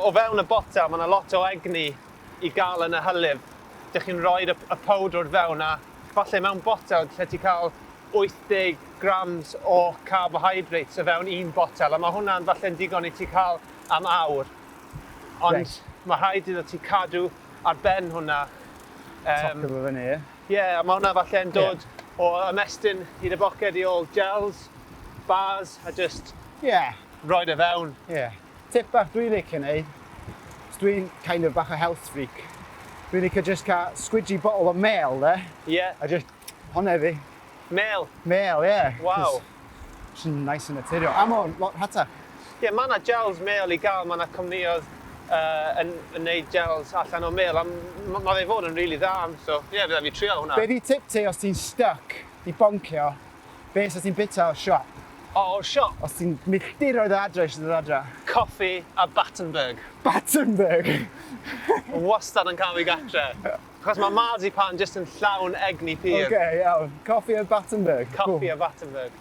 o fewn y botel, mae yna lot o egni i gael yn y hylif. Dych chi'n rhoi y powdr fewn a falle mewn botel lle ti cael 80 grams o carbohydrates o fewn un botel, a mae hwnna'n falle'n digon i ti cael am awr. Ond mae rhaid iddo ti cadw ar ben hwnna. Top o fyny, ie? Ie, a mae hwnna falle'n dod o ymestyn hyd y boced i ôl gels, bars, a just rhoi e fewn. Ie. Tip bach dwi'n licio neud, dwi'n kind of bach o health freak. Dwi'n licio just cael squidgy bottle o mêl, de? Ie. A just honna fi. Mêl? Mêl, ie. Waw. Just nice yn naturiol. A mae'n lot hatach. Ie, mae yna gels mêl i gael, mae yna cwmnioedd yn neud gels allan o mêl, a mae fe fod yn rili dda, so ie, fydda fi trio hwnna. Be di tip ti os ti'n stuck i boncio, be os ti'n bita o siop? O, o'r siop? Os ti'n milltir o'r adre eisiau dod adre? Coffi a Battenberg. Battenberg! Wastad yn cael fi gatre. Achos mae marzipan jyst yn llawn egni pyr. Oce, iawn. Coffi a Battenberg. Coffi a Battenberg.